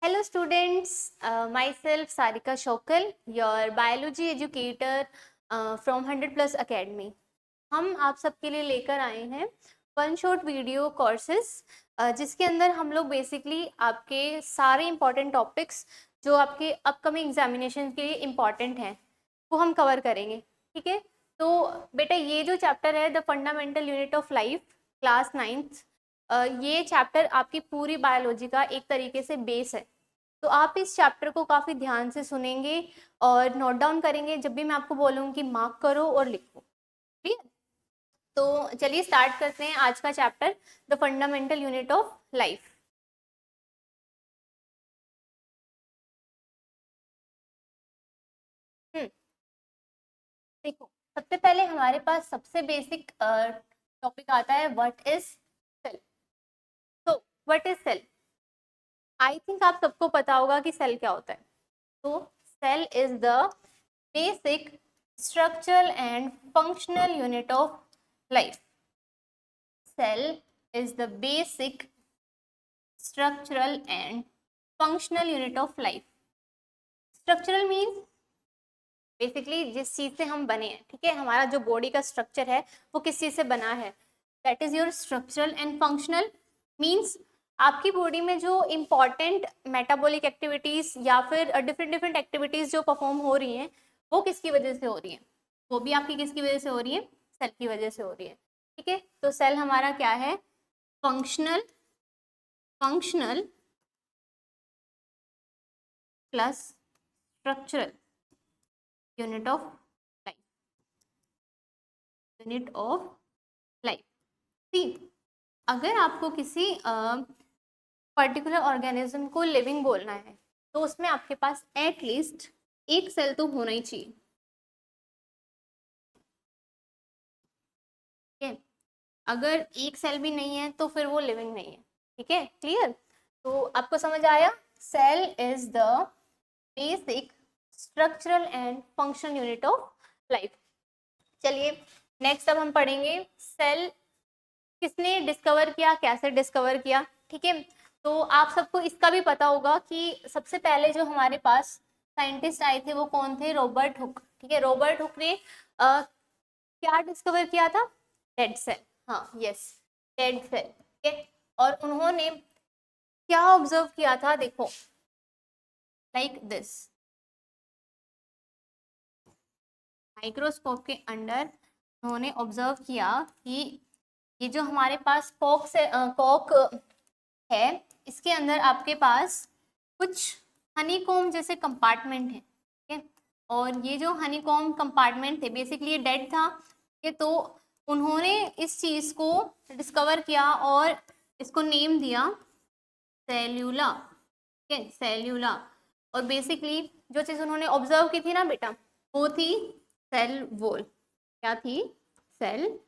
Hello students, myself Sarika Shokal, your biology educator from 100 Plus Academy. हम आप सबके लिए लेकर आए हैं वन शॉट वीडियो कोर्सेज जिसके अंदर हम लोग बेसिकली आपके सारे इम्पॉर्टेंट टॉपिक्स जो आपके अपकमिंग एग्जामिनेशन के लिए इम्पॉर्टेंट हैं वो हम कवर करेंगे। ठीक है, तो बेटा ये जो चैप्टर है the fundamental unit of life class 9th, ये चैप्टर आपकी पूरी बायोलॉजी का एक तरीके से बेस है। तो आप इस चैप्टर को काफ़ी ध्यान से सुनेंगे और नोट डाउन करेंगे जब भी मैं आपको बोलूँगी मार्क करो और लिखो। ठीक है, तो चलिए स्टार्ट करते हैं आज का chapter the fundamental unit of life. देखो, सबसे पहले हमारे पास सबसे बेसिक टॉपिक आता है व्हाट इज सेल। तो what is cell, I think आप सबको पता होगा कि सेल क्या होता है। तो cell is the basic structural and functional unit of life. Cell is the basic structural and functional unit of life. Structural means basically जिस चीज से हम बने हैं। ठीक है, हमारा जो बॉडी का स्ट्रक्चर है वो किस चीज से बना है, that is your structural. And functional means आपकी बॉडी में जो इम्पॉर्टेंट मेटाबॉलिक एक्टिविटीज या फिर डिफरेंट डिफरेंट एक्टिविटीज जो परफॉर्म हो रही हैं वो किसकी वजह से हो रही हैं, वो भी आपकी किसकी वजह से हो रही है, सेल की वजह से हो रही है। ठीक है, तो सेल हमारा क्या है, functional, functional plus structural unit of life, unit of life. See, अगर आपको किसी पर्टिकुलर ऑर्गेनिज्म को लिविंग बोलना है तो उसमें आपके पास एटलीस्ट एक सेल तो होना ही चाहिए। ठीक है, अगर एक सेल भी नहीं है तो फिर वो लिविंग नहीं है। ठीक है, क्लियर? तो आपको समझ आया, cell is the basic structural and functional unit of life. चलिए नेक्स्ट अब हम पढ़ेंगे सेल किसने डिस्कवर किया, कैसे डिस्कवर किया। ठीक है, तो आप सबको इसका भी पता होगा कि सबसे पहले जो हमारे पास साइंटिस्ट आए थे वो कौन थे, रॉबर्ट हुक। ठीक है, रॉबर्ट हुक ने क्या डिस्कवर किया था, डेड सेल। हाँ यस, डेड सेल। ठीक है, और उन्होंने क्या ऑब्जर्व किया था, देखो लाइक दिस, माइक्रोस्कोप के अंदर उन्होंने ऑब्जर्व किया कि ये जो हमारे पास कॉक से कॉक है इसके अंदर आपके पास कुछ हनीकॉम्ब जैसे कंपार्टमेंट है। ठीक है, और ये जो हनीकॉम्ब कंपार्टमेंट थे बेसिकली ये डेड था। ये तो उन्होंने इस चीज को डिस्कवर किया और इसको नेम दिया सेल्यूला। ठीक है, सेल्यूला। और बेसिकली जो चीज उन्होंने ऑब्जर्व की थी ना बेटा वो थी सेल वॉल। क्या थी, सेल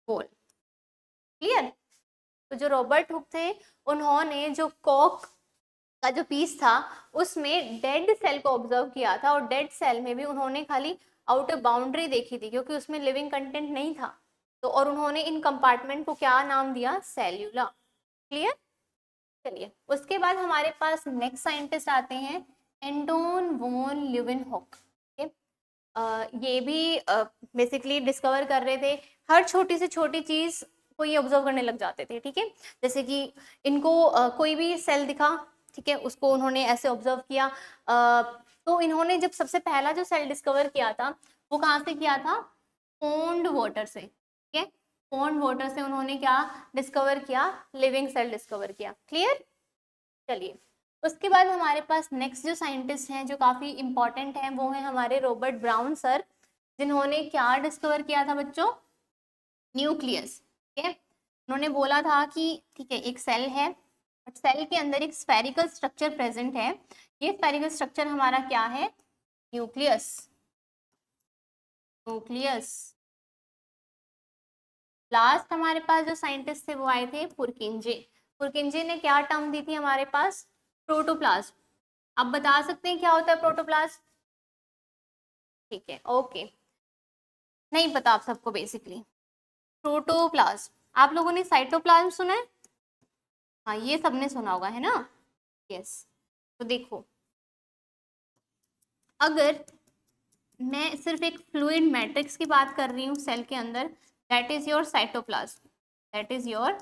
वॉल। क्लियर? तो जो रॉबर्ट हुक थे उन्होंने जो कॉक का जो पीस था उसमें डेड सेल को ऑब्जर्व किया था और डेड सेल में भी उन्होंने खाली आउटर बाउंड्री देखी थी क्योंकि उसमें लिविंग कंटेंट नहीं था। तो और उन्होंने इन कंपार्टमेंट को क्या नाम दिया, सेल्यूला। क्लियर? चलिए उसके बाद हमारे पास नेक्स्ट साइंटिस्ट आते हैं एंटोन वॉन ल्यूवेनहॉक। ये भी बेसिकली डिस्कवर कर रहे थे, हर छोटी से छोटी चीज को ये ऑब्जर्व करने लग जाते थे। ठीक है, जैसे कि इनको कोई भी सेल दिखा, ठीक है, उसको उन्होंने ऐसे ऑब्जर्व किया। तो इन्होंने जब सबसे पहला जो सेल डिस्कवर किया था वो कहाँ से किया था, पॉन्ड वाटर से। ठीक है, पॉन्ड वाटर से उन्होंने क्या डिस्कवर किया, लिविंग सेल डिस्कवर किया। क्लियर? चलिए उसके बाद हमारे पास नेक्स्ट जो साइंटिस्ट हैं जो काफ़ी इंपॉर्टेंट हैं वो हैं हमारे रॉबर्ट ब्राउन सर, जिन्होंने क्या डिस्कवर किया था बच्चों, न्यूक्लियस। ठीक है, उन्होंने बोला था कि ठीक है एक सेल है बट सेल के अंदर एक स्फेरिकल स्ट्रक्चर प्रेजेंट है। ये स्फेरिकल स्ट्रक्चर हमारा क्या है, न्यूक्लियस। न्यूक्लियस। लास्ट हमारे पास जो साइंटिस्ट थे वो आए थे पुरकिंजे। पुरकिंजे ने क्या टर्म दी थी हमारे पास, प्रोटोप्लाज्म। आप बता सकते हैं क्या होता है प्रोटोप्लाज्म? ठीक है, ओके, नहीं पता आप सबको बेसिकली प्रोटोप्लाज्म। आप लोगों ने साइटोप्लाज्म सुना है? हाँ ये सबने सुना होगा है ना, यस। तो देखो, अगर मैं सिर्फ एक फ्लूइड मैट्रिक्स की बात कर रही हूँ सेल के अंदर, that is your cytoplasm, that is your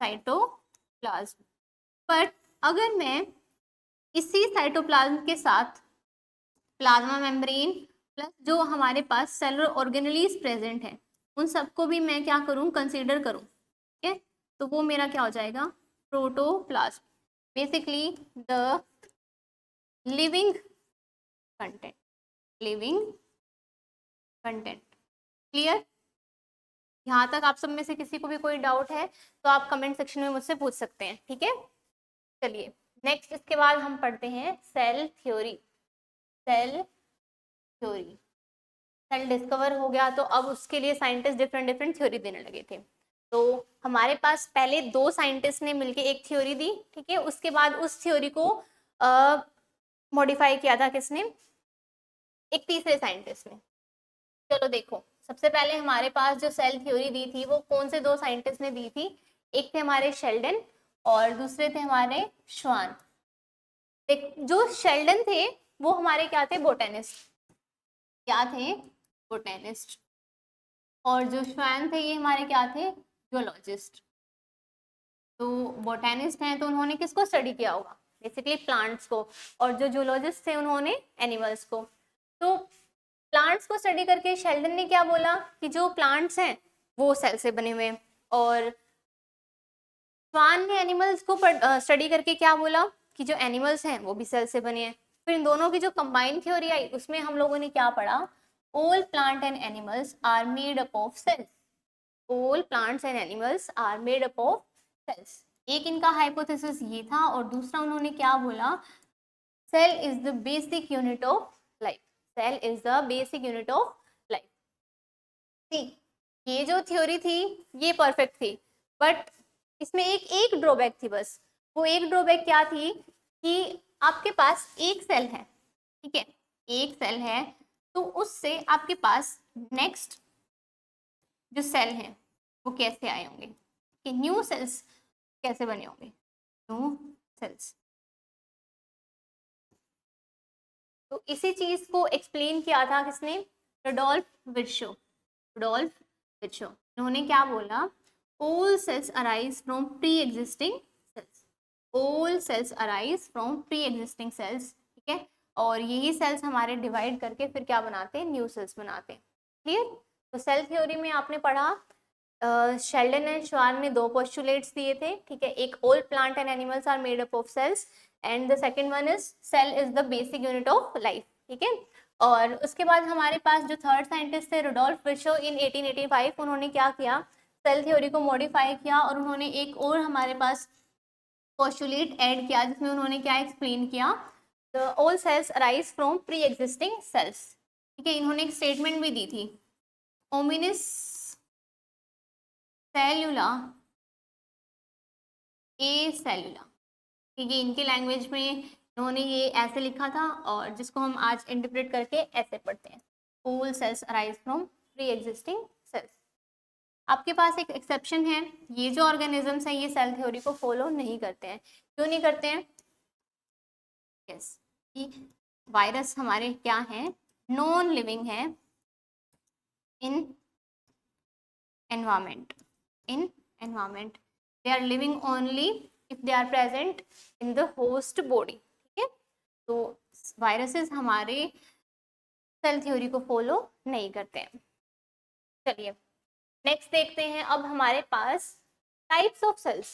cytoplasm. पर अगर मैं इसी साइटोप्लाज्म के साथ प्लाज्मा मेम्ब्रेन प्लस जो हमारे पास सेलुलर ऑर्गेनेलीज प्रेजेंट है, उन सबको भी मैं क्या करूं, कंसीडर करूं, ठीक है, तो वो मेरा क्या हो जाएगा, protoplasm, basically the living content, living content. Clear? यहाँ तक आप सब में से किसी को भी कोई डाउट है तो आप कमेंट सेक्शन में मुझसे पूछ सकते हैं, ठीक है। चलिए नेक्स्ट, इसके बाद हम पढ़ते हैं cell theory. Cell theory, cell discover हो गया तो अब उसके लिए साइंटिस्ट डिफरेंट डिफरेंट थ्योरी देने लगे थे। तो हमारे पास पहले दो साइंटिस्ट ने मिलके एक थ्योरी दी, ठीक है, उसके बाद उस थ्योरी को मॉडिफाई किया था किसने, एक तीसरे साइंटिस्ट ने। चलो देखो, सबसे पहले हमारे पास जो सेल थ्योरी दी थी वो कौन से दो साइंटिस्ट ने दी थी, एक थे हमारे शेल्डन और दूसरे थे हमारे श्वान। जो शेल्डन थे वो हमारे क्या थे, बोटेनिस्ट, क्या थे, बोटेनिस्ट। और जो श्वान थे ये हमारे क्या थे, जूलॉजिस्ट। तो बोटेनिस्ट हैं तो उन्होंने किसको स्टडी किया होगा, बेसिकली प्लांट्स को, और जो जूलॉजिस्ट थे उन्होंने एनिमल्स को। तो प्लांट्स को स्टडी करके शेल्डन ने क्या बोला कि जो प्लांट्स हैं वो सेल से बने हुए हैं, और स्वान ने एनिमल्स को स्टडी करके क्या बोला कि जो एनिमल्स हैं वो भी सेल से बने हैं। फिर इन दोनों की जो कंबाइंड थ्योरी आई उसमें हम लोगों ने क्या पढ़ा, all plant and animals are made up of cells, all plants and animals are made up of cells. एक इनका हाइपोथेसिस ये था, और दूसरा उन्होंने क्या बोला, cell is the basic unit of life, cell is the basic unit of life. ठीक, ये जो थ्योरी थी ये परफेक्ट थी, बट इसमें एक एक ड्रॉबैक थी बस। वो एक ड्रॉबैक क्या थी कि आपके पास एक सेल है, ठीक है, एक सेल है, तो उससे आपके पास नेक्स्ट जो सेल है वो कैसे आए होंगे, कि न्यू सेल्स कैसे बने होंगे, न्यू सेल्स। तो इसी चीज को एक्सप्लेन किया था किसने, रुडोल्फ विर्शो, रुडोल्फ विर्शो। उन्होंने क्या बोला, all cells arise from pre-existing cells, all cells arise from pre-existing cells, ठीक है, और यही सेल्स हमारे डिवाइड करके फिर क्या बनाते हैं, न्यू सेल्स बनाते हैं। क्लियर? तो सेल थ्योरी में आपने पढ़ा, शेल्डन एंड श्वान ने दो पोस्टुलेट्स दिए थे, ठीक है, एक all plant and animals are made up of cells, and the second one is cell is the basic unit of life, ठीक है। और उसके बाद हमारे पास जो थर्ड साइंटिस्ट थे रुडोल्फ विर्शो इन 1885, उन्होंने क्या किया, सेल थ्योरी को मॉडिफाई किया, और उन्होंने एक और हमारे पास पोस्टुलेट ऐड किया जिसमें उन्होंने क्या एक्सप्लेन किया, the all cells arise from pre existing cells, ठीक है। इन्होंने एक स्टेटमेंट भी दी थी, ओमिनिस सेलुला ए सेलुला, ठीक है, इनकी लैंग्वेज में इन्होंने ये ऐसे लिखा था, और जिसको हम आज इंटरप्रेट करके ऐसे पढ़ते हैं, all cells arise from pre existing cells. आपके पास एक एक्सेप्शन है, ये जो ऑर्गेनिजम्स हैं ये सेल थ्योरी को फॉलो नहीं करते हैं। क्यों नहीं करते हैं? यस, कि वायरस हमारे क्या हैं, नॉन लिविंग है in environment, in environment, they are living only if they are present in the host body, ठीक है। तो वायरसेस हमारे सेल थ्योरी को फॉलो नहीं करते हैं। चलिए नेक्स्ट देखते हैं, अब हमारे पास टाइप्स ऑफ सेल्स,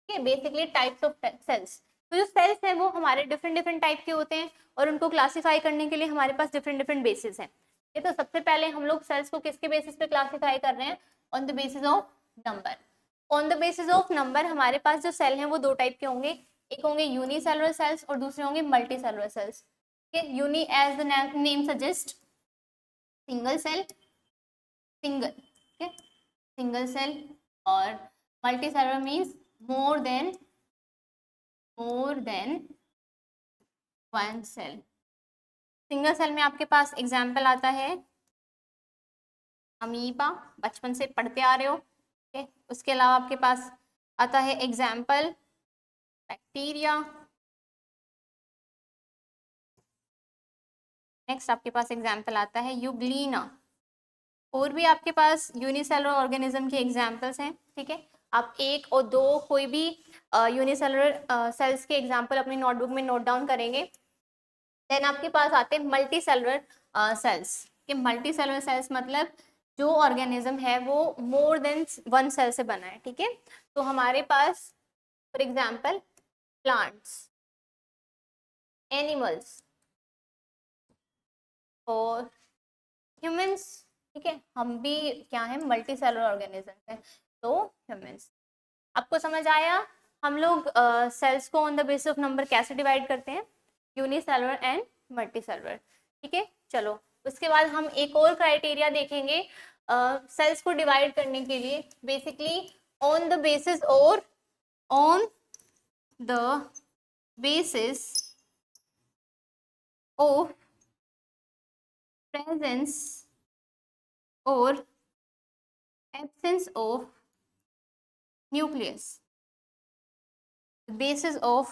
ठीक है, बेसिकली टाइप्स ऑफ सेल्स। तो जो सेल्स हैं वो हमारे डिफरेंट डिफरेंट टाइप के होते हैं, और उनको क्लासीफाई करने के लिए हमारे पास डिफरेंट डिफरेंट बेसिस हैं। ये तो सबसे पहले हम लोग सेल्स को किसके बेसिस पे क्लासीफाई कर रहे हैं, on the basis of number. On the basis of number हमारे पास जो सेल हैं वो दो टाइप के होंगे, एक होंगे यूनिसेलुलर सेल्स और दूसरे होंगे multi cellular cells. Uni as the name suggest, single cell, single, ठीक है, सिंगल सेल, और multi cellular means more than one cell. Single cell में आपके पास एग्जाम्पल आता है अमीबा, बचपन से पढ़ते आ रहे हो, ठीक है। उसके अलावा आपके पास आता है एग्जाम्पल बैक्टीरिया, नेक्स्ट आपके पास एग्जाम्पल आता है यूग्लीना। और भी आपके पास यूनिसेलुलर ऑर्गेनिज्म के एग्जाम्पल्स हैं, ठीक है। आप एक और दो कोई भी यूनिसेलुलर सेल्स के एग्जाम्पल अपनी नोटबुक में नोट डाउन करेंगे। देन आपके पास आते हैं मल्टी सेलुलर सेल्स। कि मल्टी सेलुलर सेल्स मतलब जो ऑर्गेनिज्म है वो मोर देन वन सेल से बना है, ठीक है। तो हमारे पास फॉर एग्जाम्पल प्लांट्स, एनिमल्स और ह्यूमंस, ठीक है। हम भी क्या है, मल्टी सेलुलर ऑर्गेनिज्म है। तो ह्यूमंस, आपको समझ आया हम लोग सेल्स को on the basis of number कैसे डिवाइड करते हैं, यूनिसेलुलर एंड मल्टी सेलुलर, ठीक है। चलो उसके बाद हम एक और क्राइटेरिया देखेंगे सेल्स को डिवाइड करने के लिए, बेसिकली ऑन द बेसिस और on the basis of presence और absence of nucleus, basis of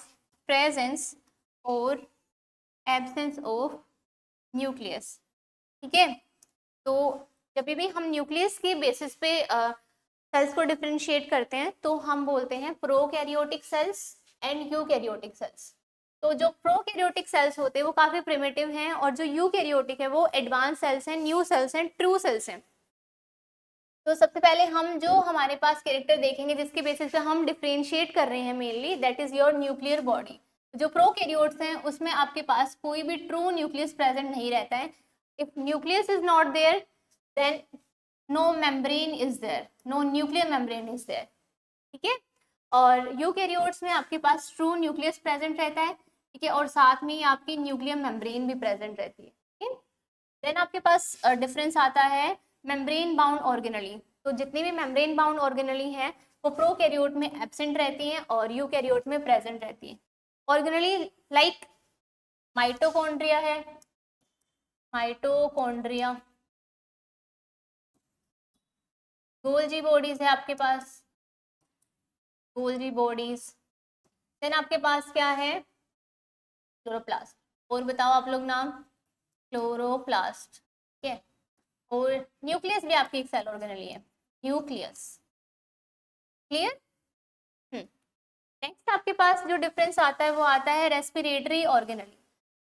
presence और एब्सेंस ऑफ न्यूक्लियस, ठीक है। तो जब भी हम न्यूक्लियस के बेसिस पे सेल्स को डिफरेंशिएट करते हैं तो हम बोलते हैं prokaryotic cells and eukaryotic cells. तो जो प्रोकैरियोटिक सेल्स होते हैं वो काफी प्रिमिटिव हैं और जो यूकैरियोटिक है वो एडवांस सेल्स हैं, न्यू सेल्स हैं, ट्रू सेल्स हैं। तो सबसे पहले हम जो हमारे पास कैरेक्टर देखेंगे जिसके बेसिस पे हम डिफरेंशिएट कर रहे हैं mainly, that is your nuclear body. जो प्रोकैरियोट्स हैं उसमें आपके पास कोई भी ट्रू न्यूक्लियस प्रेजेंट नहीं रहता है। If nucleus is not there then no membrane is there, no nuclear membrane is there, ठीक है। और यूकैरियोट्स में आपके पास ट्रू न्यूक्लियस प्रेजेंट रहता है, ठीक है, और साथ में ही आपकी न्यूक्लियर मेम्ब्रेन भी प्रेजेंट रहती है, ठीक है। देन आपके पास डिफरेंस आता है मेम्ब्रेन बाउंड ऑर्गेनली। तो जितनी भी मेम्ब्रेन बाउंड ऑर्गेनली हैं वो प्रोकैरियोट में एब्सेंट रहती हैं और यूकैरियोट में प्रेजेंट रहती हैं। ऑर्गेनली लाइक माइटोकॉन्ड्रिया है, माइटोकॉन्ड्रिया, गोल्जी बॉडीज है आपके पास, गोल्जी बॉडीज। देन आपके पास क्या है, क्लोरोप्लास्ट। और बताओ आप लोग नाम, क्लोरोप्लास्ट, ठीक है। और न्यूक्लियस भी आपकी एक सेल ऑर्गेनली है, न्यूक्लियस, क्लियर। नेक्स्ट आपके पास जो डिफरेंस आता है वो आता है रेस्पिरेटरी ऑर्गेनली।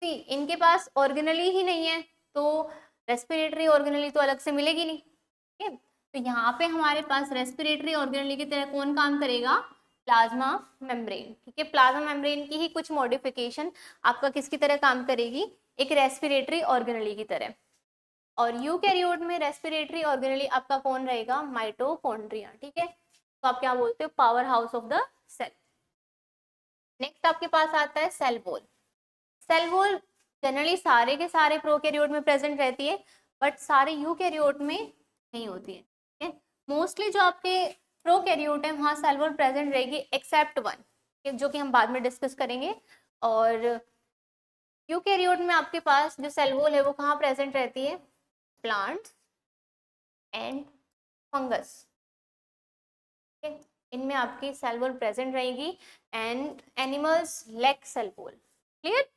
सी इनके पास ऑर्गेनली ही नहीं है तो रेस्पिरेटरी ऑर्गेनली तो अलग से मिलेगी नहीं, ठीक है। तो यहाँ पे हमारे पास रेस्पिरेटरी ऑर्गेनली की तरह कौन काम करेगा, प्लाज्मा मेम्ब्रेन, ठीक है। प्लाज्मा मेम्ब्रेन की ही कुछ मॉडिफिकेशन आपका किसकी तरह काम करेगी, एक रेस्पिरेटरी ऑर्गेनली की तरह। और यूकैरियोट में रेस्पिरेटरी ऑर्गेनली आपका कौन रहेगा, माइटोकॉन्ड्रिया, ठीक है। तो आप क्या बोलते हो, power house of the cell. Next आपके पास आता है cell wall. Cell wall generally सारे के सारे प्रोकैरियोट में प्रेजेंट रहती है बट सारे यूकैरियोट में नहीं होती है, ठीक है। मोस्टली जो आपके प्रोकैरियोट है वहाँ सेल वॉल प्रेजेंट रहेगी एक्सेप्ट वन, जो कि हम बाद में डिस्कस करेंगे। और यूकैरियोट में आपके पास जो सेल वॉल है वो कहाँ प्रेजेंट रहती है, प्लांट्स एंड फंगस, ठीक है। इनमें आपकी सेल वॉल प्रेजेंट रहेगी and animals lack cell wall, clear.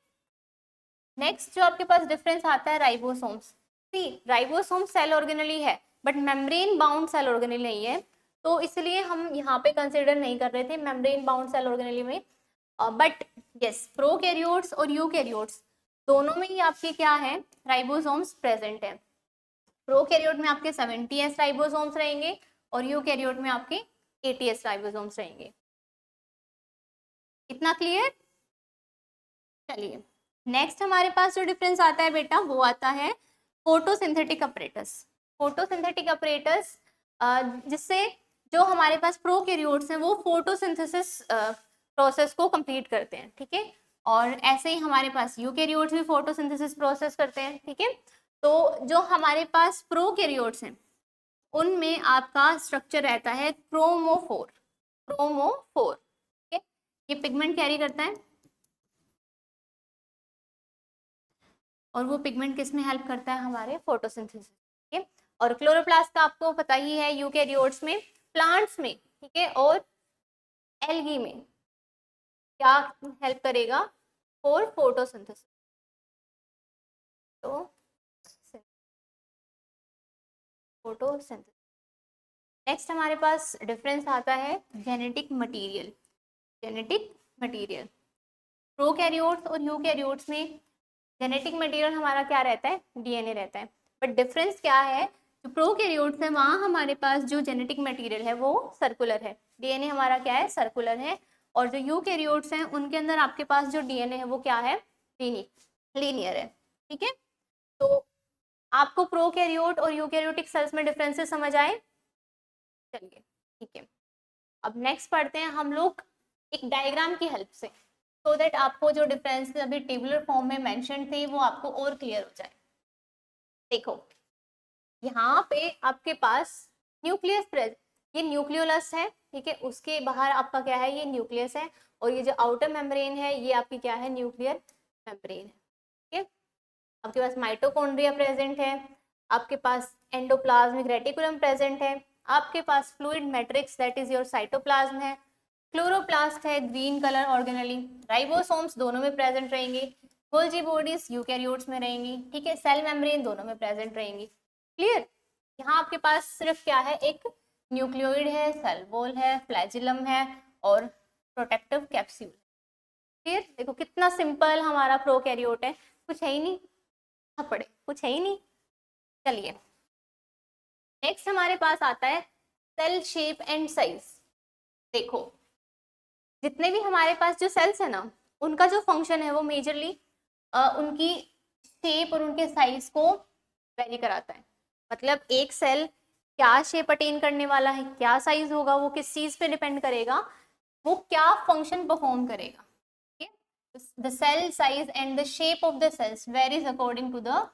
Next जो आपके पास डिफरेंस आता है ribosomes. See ribosome cell organelle है but membrane bound cell organelle नहीं है, तो इसलिए हम यहाँ पे कंसिडर नहीं कर रहे थे मेम्ब्रेन बाउंड सेल ऑर्गेनली में। बट यस प्रोकैरियोट्स और यूकैरियोट्स दोनों में ही आपके क्या है, राइबोसोम्स प्रेजेंट है। प्रोकैरियोट में आपके 70s राइबोसोम्स रहेंगे और यूकैरियोट में आपके 80s राइबोसोम्स रहेंगे। इतना क्लियर। चलिए नेक्स्ट हमारे पास जो डिफरेंस आता है बेटा वो आता है फोटोसिंथेटिक अपरेटस। फोटोसिंथेटिक अपरेटस जिससे जो हमारे पास प्रोकैरियोट्स हैं वो फोटोसिंथेसिस प्रोसेस को कंप्लीट करते हैं, ठीक है। और ऐसे ही हमारे पास यूकैरियोट्स भी फोटोसिंथेसिस प्रोसेस करते हैं, ठीक है। तो जो हमारे पास प्रोकैरियोट्स हैं उनमें आपका स्ट्रक्चर रहता है क्रोमोफोर, क्रोमोफोर, ठीक है। ये पिगमेंट कैरी करता है और वो पिगमेंट किस में हेल्प करता है, हमारे फोटोसिंथेसिस, ठीक है। और क्लोरोप्लास्ट का आपको पता ही है यूकैरियोट्स में, प्लांट्स में, ठीक है, और एल्गी में क्या हेल्प करेगा, फॉर फोटोसिंथेसिस। तो फोटोसिंथेसिस। नेक्स्ट हमारे पास डिफरेंस आता है genetic material. Genetic material prokaryotes और यूकैरियोट्स में जेनेटिक मटेरियल हमारा क्या रहता है, डीएनए रहता है। बट डिफरेंस क्या है, जो प्रोकैरियोट्स है वहाँ हमारे पास जो जेनेटिक मटेरियल है वो सर्कुलर है, डीएनए हमारा क्या है, सर्कुलर है। और जो यूकैरियोट्स हैं उनके अंदर आपके पास जो डीएनए है वो क्या है, लीनियर है। ठीक है, तो आपको प्रोकैरियोट और यूकैरियोटिक सेल्स में डिफरेंसेस समझ आए। चलिए ठीक है, अब नेक्स्ट पढ़ते हैं हम लोग एक डायग्राम की हेल्प से, सो दैट आपको जो डिफरेंस अभी टेबुलर फॉर्म में मेंशन थे वो आपको और क्लियर हो जाए। देखो यहाँ पे आपके पास न्यूक्लियस ये न्यूक्लियोलस है, ठीक है, उसके बाहर आपका क्या है, ये न्यूक्लियस है, और ये जो आउटर मेम्ब्रेन है ये आपकी क्या है, न्यूक्लियर मेम्ब्रेन है। ठीक है, आपके पास माइटोकॉन्ड्रिया प्रेजेंट है, आपके पास एंडोप्लाज्मिक रेटिकुलम प्रेजेंट है, आपके पास fluid matrix that is your cytoplasm है, क्लोरोप्लास्ट है ग्रीन कलर ऑर्गेनेली, राइबोसोम्स दोनों में प्रेजेंट रहेंगे, गोल्जी बॉडीज यूकैरियोट्स में रहेंगी, ठीक है, सेल मेम्ब्रेन दोनों में प्रेजेंट रहेंगी। क्लियर, यहाँ आपके पास सिर्फ क्या है, एक न्यूक्लियोइड है, सेल वॉल है, फ्लैजिलम है और प्रोटेक्टिव कैप्सूल। क्लियर, देखो कितना सिंपल हमारा प्रोकैरियोट है, कुछ है ही नहीं, पड़े कुछ है ही नहीं। चलिए नेक्स्ट हमारे पास आता है सेल शेप एंड साइज। देखो जितने भी हमारे पास जो सेल्स है ना, उनका जो फंक्शन है वो मेजरली उनकी शेप और उनके साइज को वेरी कराता है। मतलब एक सेल क्या शेप अटेन करने वाला है, क्या साइज होगा, वो किस चीज पे डिपेंड करेगा, वो क्या फंक्शन परफॉर्म करेगा। The cell size and the shape of the cells varies according to the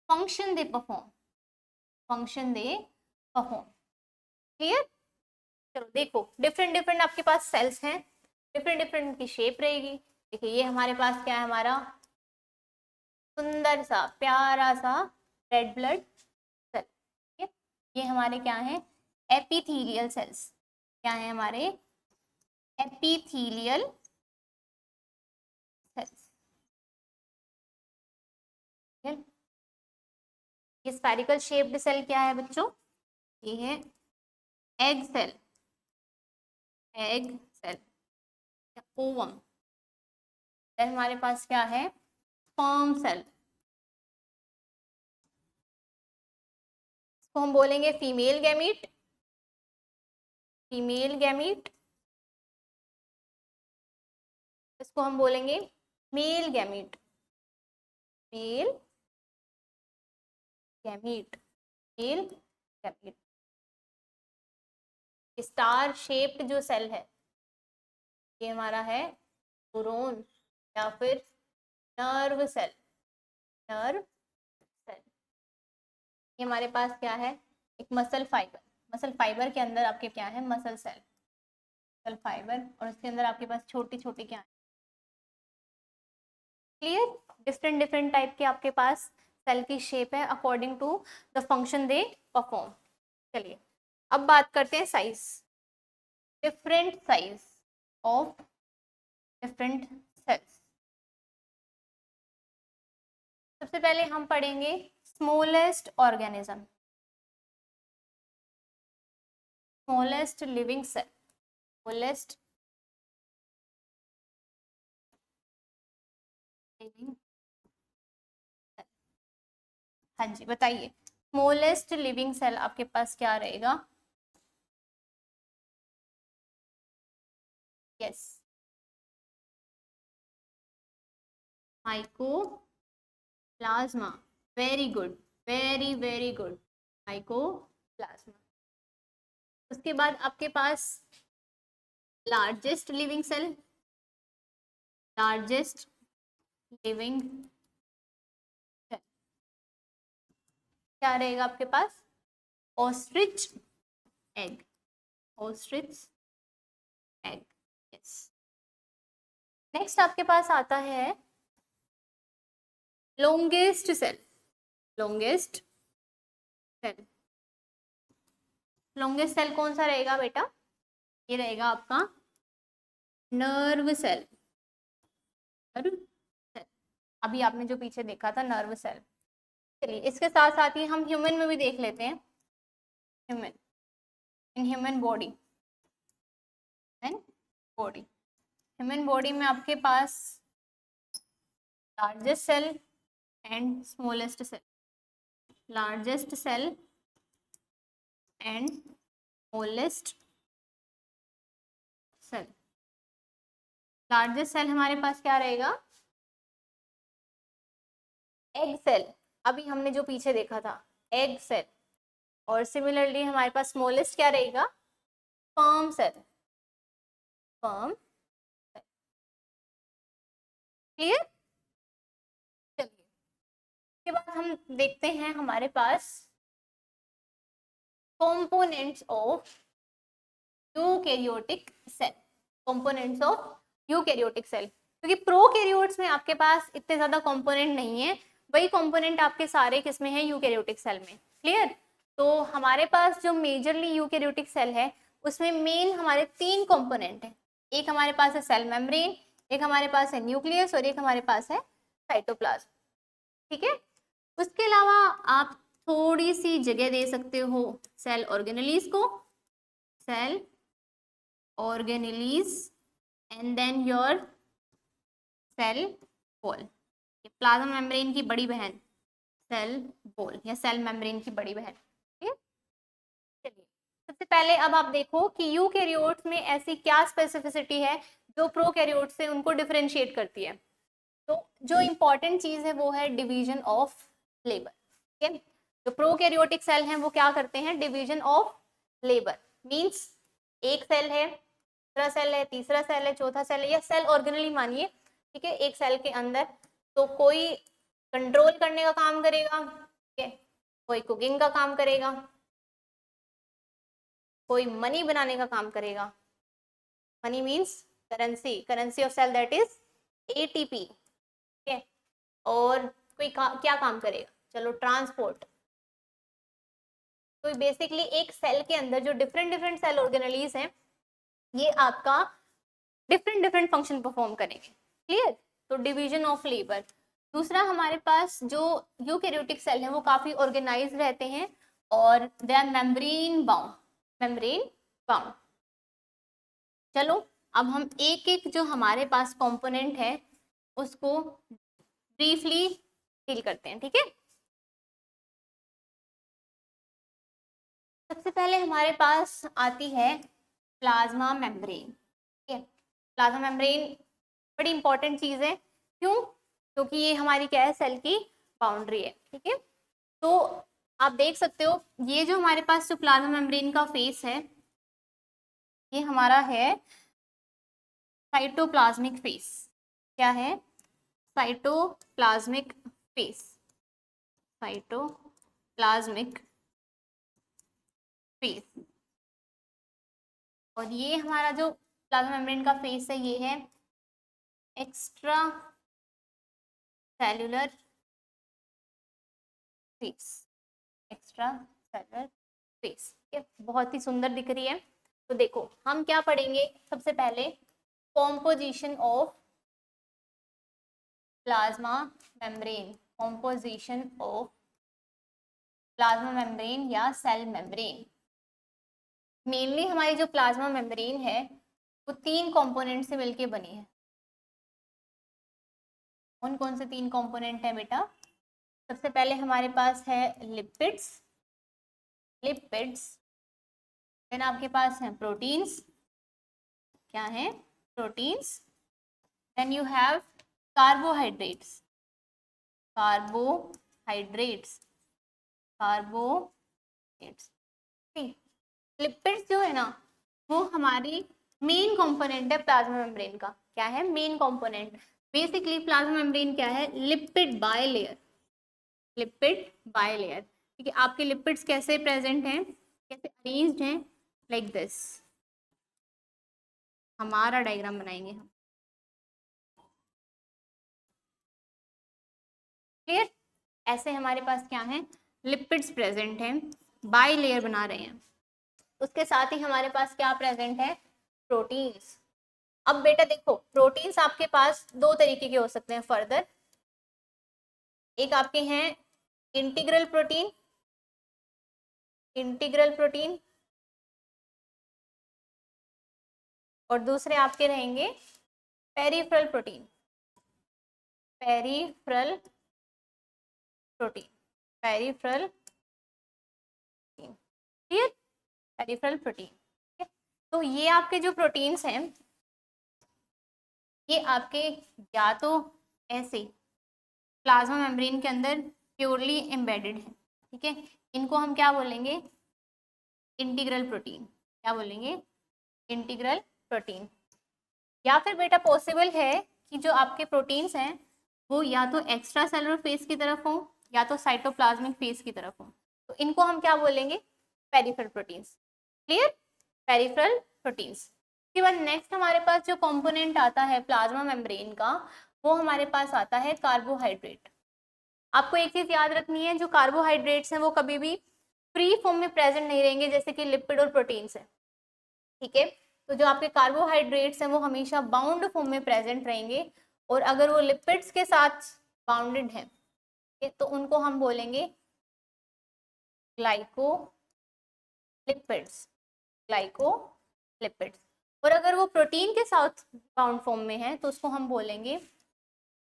function they perform. Clear, चलो देखो डिफरेंट डिफरेंट आपके पास सेल्स हैं, डिफरेंट डिफरेंट की शेप रहेगी। देखिए ये हमारे पास क्या है, हमारा सुंदर सा प्यारा सा रेड ब्लड सेल। ठीक है, ये हमारे क्या है, एपिथेलियल सेल्स। क्या है हमारे, एपिथेलियल सेल्स। ये स्फेरिकल शेप्ड सेल क्या है बच्चों, ये है एग सेल, एग सेल या ओवम। फिर हमारे पास क्या है, स्पर्म सेल, इसको हम बोलेंगे फीमेल गैमीट, फीमेल गैमीट। इसको हम बोलेंगे male gamete, male gamete, male gamete. Star shaped जो सेल है ये हमारा है न्यूरॉन या फिर नर्व सेल, नर्व सेल। ये हमारे पास क्या है, एक मसल फाइबर, मसल फाइबर के अंदर आपके क्या है, मसल सेल, मसल फाइबर, और उसके अंदर आपके पास छोटी छोटी क्या है। क्लियर, डिफरेंट डिफरेंट टाइप के आपके पास सेल की शेप है according to the function they perform. चलिए अब बात करते हैं size, different size of different cells. सबसे पहले हम पढ़ेंगे smallest organism, smallest living cell, smallest living. हाँ जी बताइए, स्मॉलेस्ट लिविंग सेल आपके पास क्या रहेगा, yes mycoplasma, very good, very very good, mycoplasma. उसके बाद आपके पास largest living cell, largest living cell क्या रहेगा आपके पास, ostrich egg, ostrich egg, yes. Next आपके पास आता है longest cell, longest cell. Longest cell कौन सा रहेगा बेटा, ये रहेगा आपका नर्व सेल, नर्व सेल। अभी आपने जो पीछे देखा था नर्व सेल। चलिए इसके साथ साथ ही हम ह्यूमन में भी देख लेते हैं। Human, in human body, human body में आपके पास largest cell and smallest cell, largest cell and smallest cell. Largest cell हमारे पास क्या रहेगा? एग सेल, अभी हमने जो पीछे देखा था एग सेल। और सिमिलरली हमारे पास स्मॉलेस्ट क्या रहेगा? Sperm cell, sperm cell. Clear? चलिए इसके बाद हम देखते हैं हमारे पास components of eukaryotic cell, components of eukaryotic cell. क्योंकि प्रोकैरियोट्स में आपके पास इतने ज्यादा कंपोनेंट नहीं है, वही कंपोनेंट आपके सारे किसमें है? यूकैरियोटिक सेल में। क्लियर? तो हमारे पास जो मेजरली यूकैरियोटिक सेल है उसमें मेन हमारे 3 कंपोनेंट है। एक हमारे पास है सेल मेम्ब्रेन, एक हमारे पास है न्यूक्लियस और एक हमारे पास है साइटोप्लाज्म। ठीक है? उसके अलावा आप थोड़ी सी जगह दे सकते हो सेल ऑर्गेनेलीज को, cell organelles and then your cell wall. Plasma membrane की बड़ी बहन सेल वॉल या सेल मेम्ब्रेन की बड़ी बहन। चलिए सबसे पहले अब आप देखो कि यूकैरियोट्स में ऐसी क्या स्पेसिफिसिटी है जो प्रोकैरियोट्स से उनको डिफरेंशिएट करती है। तो जो इंपॉर्टेंट चीज है वो है डिवीजन ऑफ लेबर। ठीक है? जो प्रोकैरियोटिक सेल हैं वो क्या करते हैं? डिवीजन ऑफ लेबर मींस एक सेल है, दूसरा सेल है, तीसरा सेल है, चौथा सेल है, या सेल ऑर्गेनली मानिए। ठीक है? एक सेल के अंदर तो कोई कंट्रोल करने का काम करेगा, ठीक है, कोई कुकिंग का काम करेगा, कोई मनी बनाने का काम करेगा। Money means currency, currency of cell that is ATP. ठीक है? और कोई क्या काम करेगा? चलो ट्रांसपोर्ट। तो बेसिकली एक सेल के अंदर जो डिफरेंट डिफरेंट सेल ऑर्गेनेलीज हैं ये आपका डिफरेंट डिफरेंट फंक्शन परफॉर्म करेंगे। क्लियर? तो डिवीजन ऑफ लेबर। दूसरा हमारे पास जो यूकैरियोटिक सेल है वो काफी ऑर्गेनाइज रहते हैं और they are membrane bound, membrane bound. चलो अब हम एक एक जो हमारे पास कंपोनेंट है उसको ब्रीफली डील करते हैं। ठीक है? सबसे पहले हमारे पास आती है प्लाज्मा मेम्ब्रेन। ठीक है? प्लाज्मा मेम्ब्रेन बड़ी इंपॉर्टेंट चीज है। क्यों? क्योंकि ये हमारी क्या है? सेल की बाउंड्री है। ठीक है? तो आप देख सकते हो ये जो हमारे पास जो प्लाज्मा मेम्ब्रेन का फेस है ये हमारा है साइटोप्लाज्मिक फेस। क्या है? Cytoplasmic face, cytoplasmic face. और ये हमारा जो प्लाज्मा मेम्ब्रेन का फेस है ये है extra cellular face, extra cellular face. बहुत ही सुंदर दिख रही है। तो देखो हम क्या पढ़ेंगे सबसे पहले? Composition of plasma membrane, composition of plasma membrane या सेल मेम्ब्रेन। मेनली हमारी जो प्लाज्मा मेम्ब्रेन है वो 3 कंपोनेंट से मिलके बनी है। कौन कौन से 3 कंपोनेंट है बेटा? सबसे पहले हमारे पास है लिपिड्स, लिपिड्स। देन आपके पास है प्रोटीन्स, क्या है? Proteins. Then you have carbohydrates, carbohydrates, carbohydrates. Lipids जो है ना वो हमारी मेन कंपोनेंट है प्लाज्मा मेम्ब्रेन का। क्या है? Main component. Basically plasma membrane क्या है? Lipid bilayer, lipid bilayer. ठीक है? आपके लिपिड्स कैसे प्रेजेंट हैं, कैसे अरेंज्ड हैं? Like this. हमारा डायग्राम बनाएंगे हम। क्लियर? ऐसे हमारे पास क्या है? लिपिड्स प्रेजेंट हैं, बाय लेयर बना रहे हैं। उसके साथ ही हमारे पास क्या प्रेजेंट है? प्रोटीन्स। अब बेटा देखो प्रोटीन्स आपके पास 2 तरीके के हो सकते हैं फर्दर। एक आपके हैं इंटीग्रल प्रोटीन, इंटीग्रल प्रोटीन, और दूसरे आपके रहेंगे peripheral protein, peripheral protein, peripheral, clear, peripheral protein. तो ये आपके जो प्रोटीन्स हैं ये आपके या तो ऐसे प्लाज्मा मेम्ब्रेन के अंदर प्योरली एम्बेडेड है, ठीक है, इनको हम क्या बोलेंगे, इंटीग्रल प्रोटीन, क्या बोलेंगे, इंटीग्रल प्रोटीन। या फिर बेटा पॉसिबल है कि जो आपके प्रोटीन्स हैं वो या तो एक्स्ट्रा सेलुलर फेज की तरफ हो या तो साइटोप्लाज्मिक फेज की तरफ हो, तो इनको हम क्या बोलेंगे, peripheral proteins, clear, peripheral proteins. उसके बाद नेक्स्ट हमारे पास जो कंपोनेंट आता है प्लाज्मा मेम्ब्रेन का, वो हमारे पास आता है कार्बोहाइड्रेट। आपको एक चीज याद रखनी है, जो कार्बोहाइड्रेट्स हैं वो कभी भी फ्री फॉर्म में प्रेजेंट नहीं रहेंगे जैसे कि लिपिड और प्रोटीन्स है, ठीक है। तो जो आपके कार्बोहाइड्रेट्स हैं वो हमेशा बाउंड फॉर्म में प्रेजेंट रहेंगे, और अगर वो लिपिड्स के साथ बाउंडेड है तो उनको हम बोलेंगे ग्लाइकोलिपिड्स, ग्लाइकोलिपिड्स। और अगर वो प्रोटीन के साथ बाउंड फॉर्म में है तो उसको हम बोलेंगे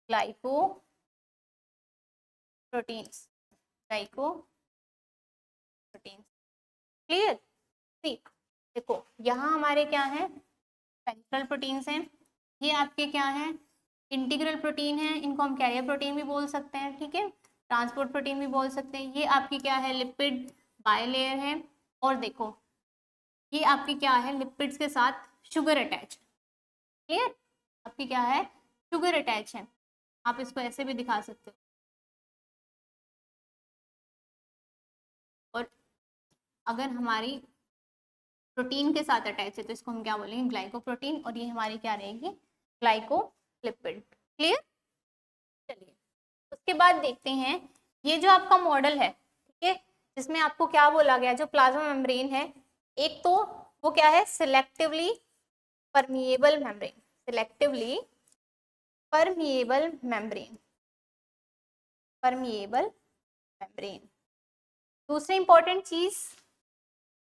ग्लाइकोप्रोटीन्स, ग्लाइकोप्रोटीन्स, क्लियर। ठीक, देखो यहाँ हमारे क्या है, पेरिफेरल प्रोटीन्स हैं, ये आपके क्या है, इंटीग्रल प्रोटीन है, इनको हम कैरियर प्रोटीन भी बोल सकते हैं, ठीक है, ट्रांसपोर्ट प्रोटीन भी बोल सकते हैं। ये आपकी क्या है, लिपिड बायलेयर है, और देखो ये आपकी क्या है, लिपिड्स के साथ शुगर अटैच, क्लियर, आपकी क्या है, शुगर अटैच है। आप इसको ऐसे भी दिखा सकते हो, और अगर हमारी प्रोटीन के साथ अटैच है तो इसको हम क्या बोलेंगे, ग्लाइकोप्रोटीन, और ये हमारी क्या रहेगी, ग्लाइकोलिपिड, क्लियर। चलिए उसके बाद देखते हैं ये जो आपका मॉडल है, ठीक है, जिसमें आपको क्या बोला गया, जो प्लाज्मा मेम्ब्रेन है, एक तो वो क्या है, selectively permeable membrane, selectively permeable membrane, permeable membrane. दूसरी इंपॉर्टेंट चीज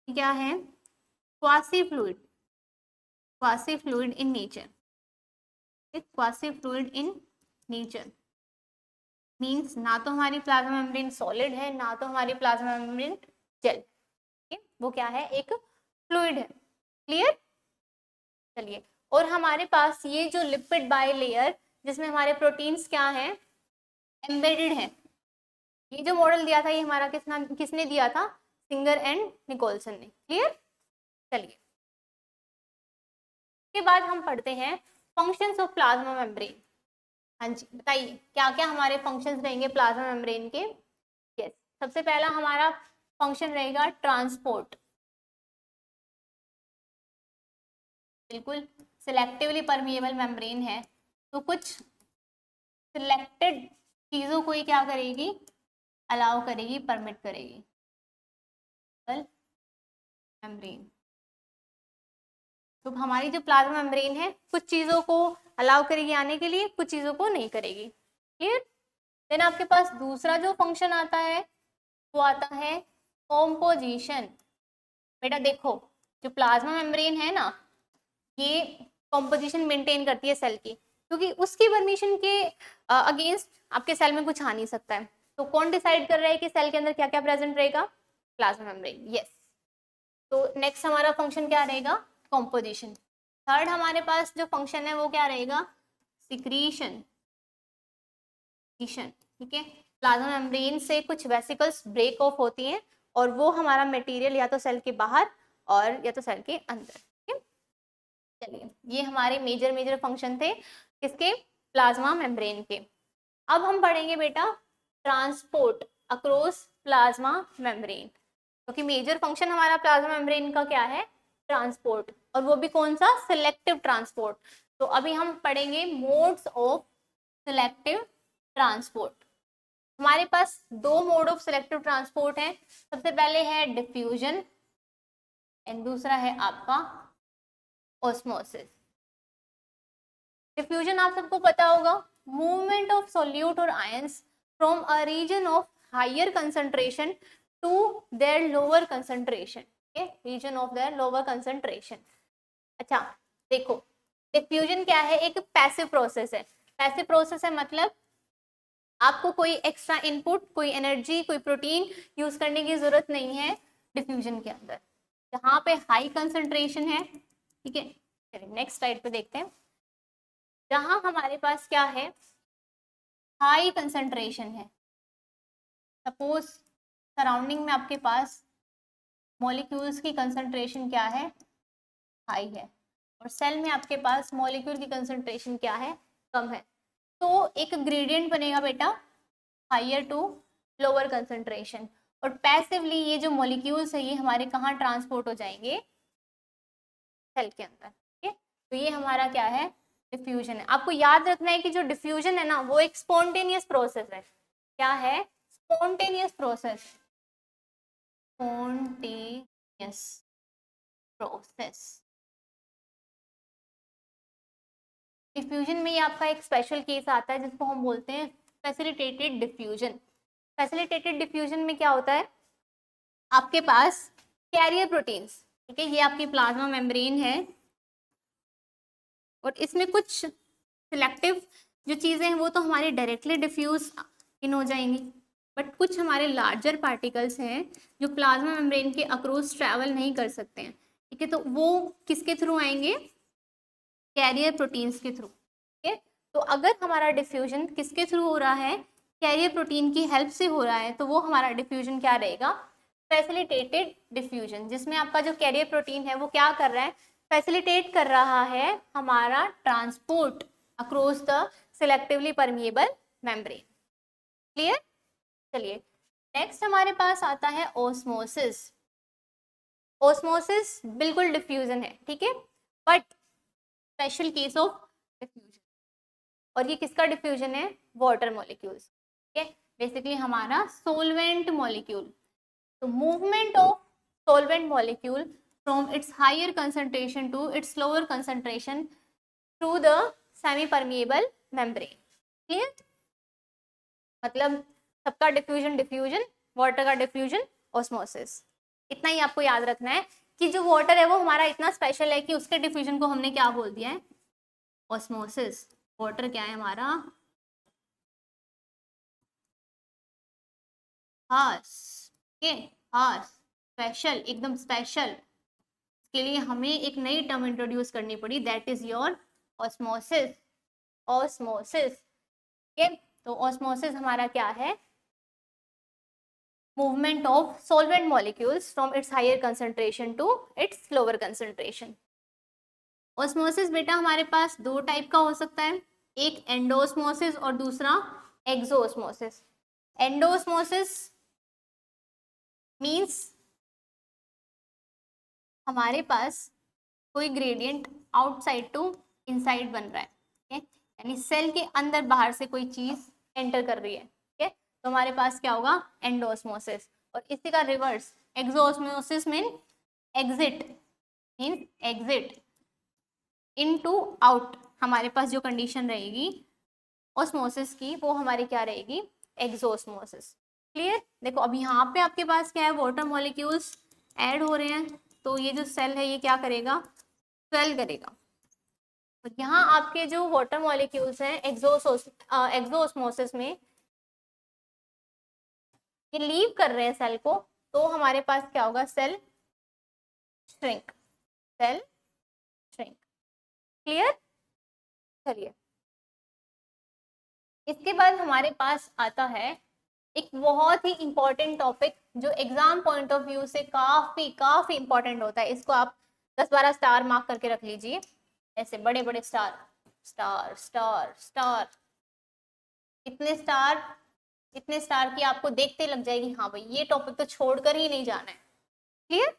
क्या है, quasi fluid, quasi fluid in nature, quasi fluid in nature means ना तो हमारी प्लाज्मा मेम्ब्रेन सॉलिड है ना तो हमारी प्लाज्मा मेम्ब्रेन जेल, वो क्या है, एक फ्लूइड है, क्लियर। चलिए, और हमारे पास ये जो लिपिड बायलेयर जिसमें हमारे प्रोटीन्स क्या हैं, एम्बेडेड है, ये जो मॉडल दिया था ये हमारा किसने दिया था, सिंगर एंड निकोलसन ने, क्लियर। चलिए उसके बाद हम पढ़ते हैं फंक्शंस ऑफ प्लाज्मा मेम्ब्रेन। हाँ जी बताइए क्या क्या हमारे फंक्शंस रहेंगे प्लाज्मा मेम्ब्रेन के। यस, सबसे पहला हमारा फंक्शन रहेगा ट्रांसपोर्ट, बिल्कुल सिलेक्टिवली परमिएबल मेम्ब्रेन है तो कुछ सिलेक्टेड चीजों को ही क्या करेगी, अलाउ करेगी, परमिट करेगी, मेम्ब्रेन। तो हमारी जो प्लाज्मा मेम्ब्रेन है कुछ चीजों को अलाउ करेगी आने के लिए, कुछ चीजों को नहीं करेगी, क्लियर। देन आपके पास दूसरा जो फंक्शन आता है वो आता है कॉम्पोजिशन। बेटा देखो जो प्लाज्मा मेम्ब्रेन है ना ये कॉम्पोजिशन मेंटेन करती है सेल की, क्योंकि उसकी परमिशन के अगेंस्ट आपके सेल में कुछ आ नहीं सकता है। तो कौन डिसाइड कर रहा है कि सेल के अंदर क्या क्या प्रेजेंट रहेगा, प्लाज्मा मेम्ब्रेन, यस। तो नेक्स्ट हमारा फंक्शन क्या रहेगा, कॉम्पोजिशन। थर्ड हमारे पास जो फंक्शन है वो क्या रहेगा, सिक्रीशन, ठीक है। प्लाज्मा मेम्ब्रेन से कुछ वेसिकल्स ब्रेक ऑफ होती हैं और वो हमारा मटेरियल या तो सेल के बाहर और या तो सेल के अंदर, ठीक है। चलिए ये हमारे मेजर फंक्शन थे किसके, प्लाज्मा मेम्ब्रेन के। अब हम पढ़ेंगे बेटा ट्रांसपोर्ट अक्रॉस प्लाज्मा मेम्ब्रेन, क्योंकि मेजर फंक्शन हमारा प्लाज्मा मेम्ब्रेन का क्या है, ट्रांसपोर्ट, और वो भी कौन सा, सिलेक्टिव ट्रांसपोर्ट। तो अभी हम पढ़ेंगे मोड्स ऑफ सिलेक्टिव ट्रांसपोर्ट। हमारे पास दो मोड ऑफ सिलेक्टिव ट्रांसपोर्ट हैं, सबसे पहले है डिफ्यूजन एंड दूसरा है आपका ऑस्मोसिस। डिफ्यूजन आप सबको पता होगा, मूवमेंट ऑफ सोल्यूट और ions from a region of higher concentration to their lower concentration, region of their lower concentration. अच्छा देखो, डिफ्यूजन क्या है, एक पैसिव प्रोसेस है। पैसिव प्रोसेस है मतलब आपको कोई एक्स्ट्रा इनपुट, कोई एनर्जी, कोई प्रोटीन यूज करने की जरूरत नहीं है डिफ्यूजन के अंदर, जहाँ पे हाई कंसंट्रेशन है। ठीक है, चलिए नेक्स्ट स्लाइड पे देखते हैं। जहाँ हमारे पास क्या है, हाई कंसंट्रेशन है, सपोज सराउंडिंग में आपके पास मॉलिक्यूल्स की कंसंट्रेशन क्या है, हाई है, और सेल में आपके पास मॉलिक्यूल की कंसंट्रेशन क्या है, कम है। तो एक ग्रेडियंट बनेगा बेटा, हायर टू लोअर कंसंट्रेशन, और पैसिवली ये जो मॉलिक्यूल्स है ये हमारे कहाँ ट्रांसपोर्ट हो जाएंगे, सेल के अंदर। ठीक है, तो ये हमारा क्या है, डिफ्यूजन है। आपको याद रखना है कि जो डिफ्यूजन है ना वो एक स्पॉन्टेनियस प्रोसेस है। क्या है, spontaneous process, spontaneous process. Diffusion में ये आपका एक स्पेशल केस आता है जिसको हम बोलते हैं फैसिलिटेटेड डिफ्यूजन। फैसिलिटेटेड डिफ्यूजन में क्या होता है, आपके पास कैरियर प्रोटीन्स, ठीक है, ये आपकी प्लाज्मा मेम्ब्रेन है, और इसमें कुछ सिलेक्टिव जो चीज़ें हैं वो तो हमारी डायरेक्टली डिफ्यूज इन हो जाएंगी, बट कुछ हमारे लार्जर पार्टिकल्स हैं जो प्लाज्मा मेम्ब्रेन के अक्रॉस ट्रैवल नहीं कर सकते हैं। ठीक है, तो वो किसके थ्रू आएंगे, कैरियर प्रोटीन्स के थ्रू। ठीक है, तो अगर हमारा डिफ्यूजन किसके थ्रू हो रहा है, कैरियर प्रोटीन की हेल्प से हो रहा है, तो वो हमारा डिफ्यूजन क्या रहेगा, फैसिलिटेटेड डिफ्यूजन, जिसमें आपका जो कैरियर प्रोटीन है वो क्या कर रहा है, फैसिलिटेट कर रहा है हमारा transport across the selectively permeable membrane. Clear. चलिए नेक्स्ट हमारे पास आता है ओस्मोसिस। ओस्मोसिस बिल्कुल डिफ्यूजन है, ठीक है, but special case of diffusion, और ये किसका डिफ्यूजन है, वाटर मॉलिक्यूल्स। ठीक है, बेसिकली हमारा सोलवेंट मॉलिक्यूल। तो movement of solvent molecule from its higher concentration to its lower concentration through the semi permeable membrane। Clear, मतलब सबका डिफ्यूजन डिफ्यूजन, वाटर का डिफ्यूजन ऑस्मोसिस। इतना ही आपको याद रखना है कि जो वाटर है वो हमारा इतना स्पेशल है कि उसके डिफ्यूजन को हमने क्या बोल दिया है, ऑस्मोसिस। वाटर क्या है हमारा, खास, ठीक है, खास, स्पेशल, एकदम स्पेशल। के लिए हमें एक नई टर्म इंट्रोड्यूस करनी पड़ी, that is your osmosis. Osmosis, ठीक है, तो ऑस्मोसिस हमारा क्या है, movement of solvent molecules from its higher concentration to its lower concentration. Osmosis बेटा हमारे पास दो टाइप का हो सकता है, एक एंडोस्मोसिस और दूसरा एक्सोस्मोसिस। एंडोस्मोसिस मींस हमारे पास कोई ग्रेडियंट आउटसाइड टू इनसाइड बन रहा है, ठीक है, यानी सेल के अंदर बाहर से कोई चीज एंटर कर रही है। ठीक है, तो हमारे पास क्या होगा, एंडोस्मोसिस। और इसी का reverse exosmosis mean exit, mean exit into out. हमारे पास जो कंडीशन रहेगी ऑस्मोसिस की वो हमारी क्या रहेगी, एक्सोस्मोसिस। क्लियर। देखो अब यहाँ पे आपके पास क्या है, वाटर मॉलिक्यूल्स ऐड हो रहे हैं, तो ये जो सेल है ये क्या करेगा, स्वेल करेगा। तो यहाँ आपके जो वाटर मॉलिक्यूल्स हैं एक्सोस्मोसिस में ये लीव कर रहे हैं सेल को, तो हमारे पास क्या होगा, cell shrink, cell shrink. Clear. चलिए इसके बाद हमारे पास आता है एक बहुत ही इंपॉर्टेंट टॉपिक जो एग्जाम पॉइंट ऑफ व्यू से काफी काफी इंपॉर्टेंट होता है। इसको आप 10-12 स्टार मार्क करके रख लीजिए, ऐसे बड़े बड़े स्टार, स्टार स्टार स्टार, इतने स्टार, इतने स्टार की आपको देखते लग जाएगी, हाँ भाई ये टॉपिक तो छोड़कर ही नहीं जाना है। क्लियर।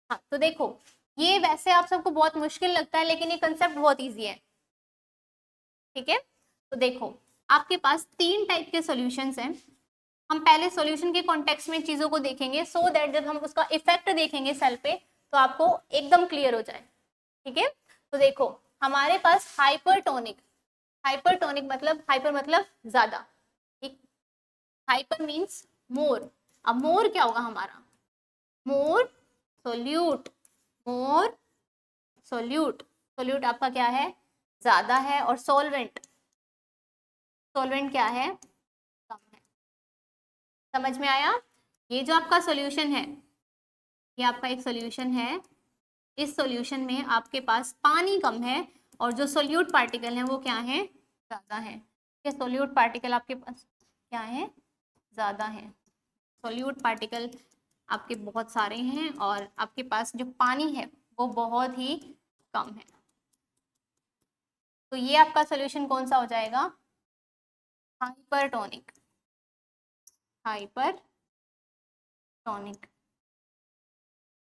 हाँ तो देखो ये वैसे आप सबको बहुत मुश्किल लगता है लेकिन ये कंसेप्ट बहुत ईजी है। ठीक है, तो देखो आपके पास 3 टाइप के सॉल्यूशंस हैं। हम पहले सॉल्यूशन के कॉन्टेक्स्ट में चीजों को देखेंगे सो दैट जब हम उसका इफेक्ट देखेंगे सेल पे तो आपको एकदम क्लियर हो जाए। ठीक है, तो देखो हमारे पास हाइपरटोनिक, हाइपरटोनिक मतलब हाइपर मतलब ज्यादा, ठीक, हाइपर मीन्स मोर, अब मोर क्या होगा हमारा, मोर सोल्यूट, मोर सोल्यूट, सोल्यूट आपका क्या है, ज्यादा है, और सॉल्वेंट, सॉल्वेंट क्या है, कम है। समझ में आया? ये जो आपका सॉल्यूशन है, ये आपका एक सॉल्यूशन है, इस सॉल्यूशन में आपके पास पानी कम है और जो सोल्यूट पार्टिकल है वो क्या है, ज्यादा है। ये सोल्यूट पार्टिकल आपके पास क्या है, ज्यादा है। सोल्यूट पार्टिकल आपके बहुत सारे हैं और आपके पास जो पानी है वो बहुत ही कम है। तो ये आपका सॉल्यूशन कौन सा हो जाएगा, हाइपरटोनिक, हाइपरटोनिक।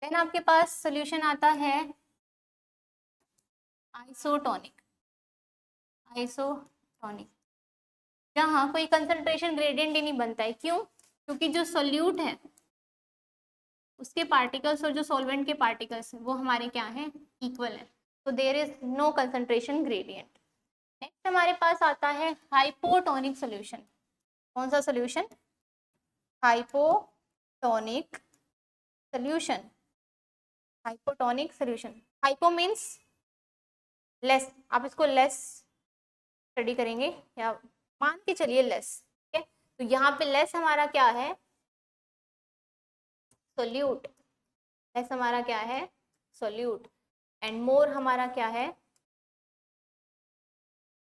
देन आपके पास सॉल्यूशन आता है आइसोटोनिक, आइसोटोनिक, जहाँ कोई कंसंट्रेशन ग्रेडियंट ही नहीं बनता है। क्यों? क्योंकि जो सोल्यूट है उसके पार्टिकल्स और जो सॉल्वेंट के पार्टिकल्स हैं वो हमारे क्या हैं, इक्वल है, तो there is no concentration gradient. Next हमारे पास आता है हाइपोटोनिक सॉल्यूशन। कौन सा solution, hypotonic solution, hypotonic solution. Hypo means less, आप इसको लेस स्टडी करेंगे या मान के चलिए लेस, ठीक है। तो यहाँ पे लेस हमारा क्या है, सोल्यूट, लेस हमारा क्या है, सोल्यूट, एंड मोर हमारा क्या है,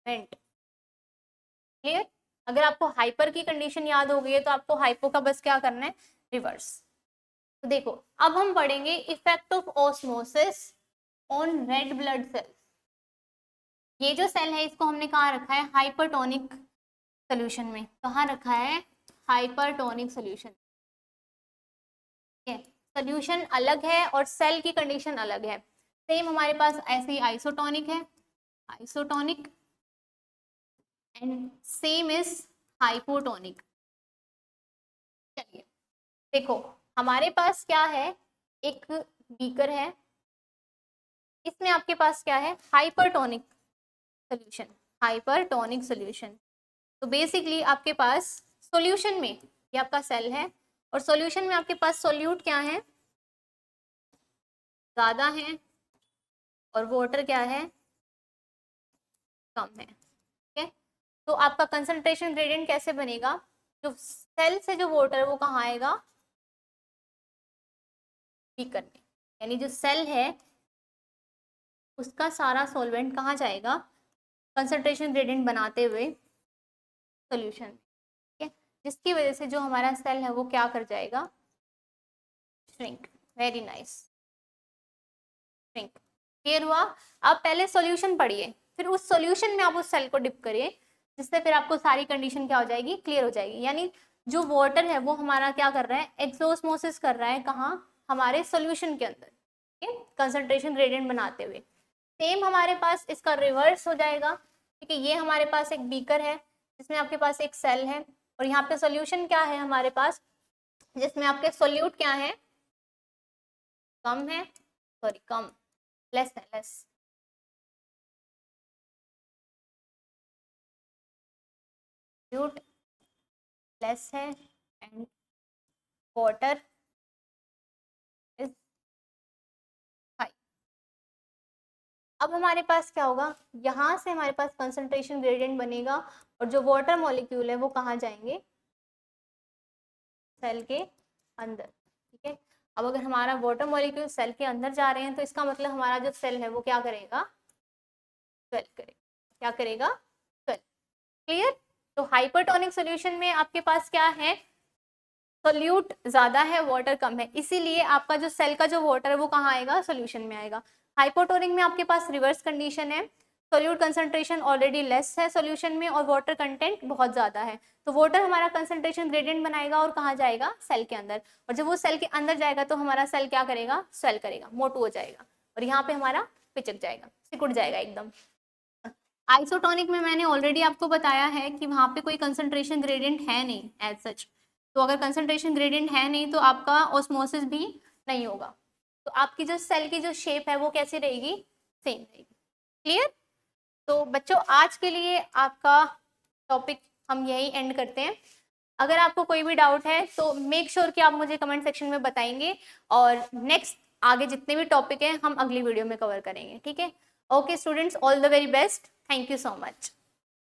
वेंट। क्लियर? अगर आपको हाइपर की कंडीशन याद हो गई है तो आपको हाइपो का बस क्या करना है, रिवर्स। तो देखो अब हम पढ़ेंगे effect of osmosis on red blood cells. ये जो सेल है इसको हमने कहाँ रखा है, हाइपरटोनिक सोल्यूशन में। कहाँ रखा है, हाइपरटोनिक सोल्यूशन। सोल्यूशन अलग है और सेल की कंडीशन अलग है। सेम हमारे पास ऐसे ही आइसोटोनिक है, isotonic, and same is hypotonic. चलिए देखो हमारे पास क्या है, एक बीकर है, इसमें आपके पास क्या है, हाइपरटोनिक सोल्यूशन, हाइपरटोनिक सोल्यूशन। तो बेसिकली आपके पास सॉल्यूशन में ये आपका सेल है और सॉल्यूशन में आपके पास सोल्यूट क्या है, ज्यादा है, और वाटर क्या है, कम है। ठीक है, तो आपका कंसंट्रेशन ग्रेडियंट कैसे बनेगा, जो सेल से जो वाटर है वो कहाँ आएगा, बीकर में, यानी जो सेल है उसका सारा सॉल्वेंट कहाँ जाएगा, कंसंट्रेशन ग्रेडियंट बनाते हुए सॉल्यूशन। ठीक है, जिसकी वजह से जो हमारा सेल है वो क्या कर जाएगा, shrink. Very nice, shrink. Clear हुआ? आप पहले सॉल्यूशन पढ़िए, फिर उस सॉल्यूशन में आप उस सेल को डिप करिए, जिससे फिर आपको सारी कंडीशन क्या हो जाएगी, क्लियर हो जाएगी। यानी जो वाटर है वो हमारा क्या कर रहा है, एक्सोस्मोसिस कर रहा है, कहाँ, हमारे सॉल्यूशन के अंदर, ठीक है, कंसंट्रेशन ग्रेडियंट बनाते हुए। सेम हमारे पास इसका रिवर्स हो जाएगा। ठीक है, ये हमारे पास एक बीकर है जिसमें आपके पास एक सेल है और यहाँ पे सॉल्यूशन क्या है हमारे पास, जिसमें आपके सोल्यूट क्या है, कम है, सॉरी कम, लेस है, लेस। सोल्यूट लेस है एंड वाटर इज हाई। अब हमारे पास क्या होगा, यहाँ से हमारे पास कंसंट्रेशन ग्रेडियंट बनेगा और जो वाटर मॉलिक्यूल है वो कहाँ जाएंगे, सेल के अंदर। ठीक है, अब अगर हमारा वाटर मॉलिक्यूल सेल के अंदर जा रहे हैं तो इसका मतलब हमारा जो सेल है वो क्या करेगा, स्वेल करेगा। क्या करेगा, स्वेल। क्लियर? तो हाइपरटोनिक सॉल्यूशन में आपके पास क्या है, सोल्यूट ज्यादा है, वाटर कम है, इसीलिए आपका जो सेल का जो वाटर है वो कहाँ आएगा, सोल्यूशन में आएगा। हाइपोटोनिक में आपके पास रिवर्स कंडीशन है, सोल्यूट कंसंट्रेशन ऑलरेडी लेस है सोल्यूशन में और वाटर कंटेंट बहुत ज्यादा है, तो वाटर हमारा कंसंट्रेशन ग्रेडियंट बनाएगा और कहाँ जाएगा, सेल के अंदर, और जब वो सेल के अंदर जाएगा तो हमारा सेल क्या करेगा, स्वेल करेगा, मोटू हो जाएगा, और यहाँ पे हमारा पिचक जाएगा, सिकुड़ जाएगा एकदम। आइसोटोनिक में मैंने ऑलरेडी आपको बताया है कि वहाँ पे कोई कंसंट्रेशन ग्रेडियंट है नहीं एज सच, तो अगर कंसंट्रेशन ग्रेडियंट है नहीं तो आपका ऑस्मोसिस भी नहीं होगा, तो आपकी जो सेल की जो शेप है वो कैसी रहेगी, सेम रहेगी। क्लियर? तो बच्चों आज के लिए आपका टॉपिक हम यही एंड करते हैं। अगर आपको कोई भी डाउट है तो मेक श्योर कि आप मुझे कमेंट सेक्शन में बताएंगे, और नेक्स्ट आगे जितने भी टॉपिक हैं हम अगली वीडियो में कवर करेंगे, ठीक है। Okay students, all the very best, thank you so much.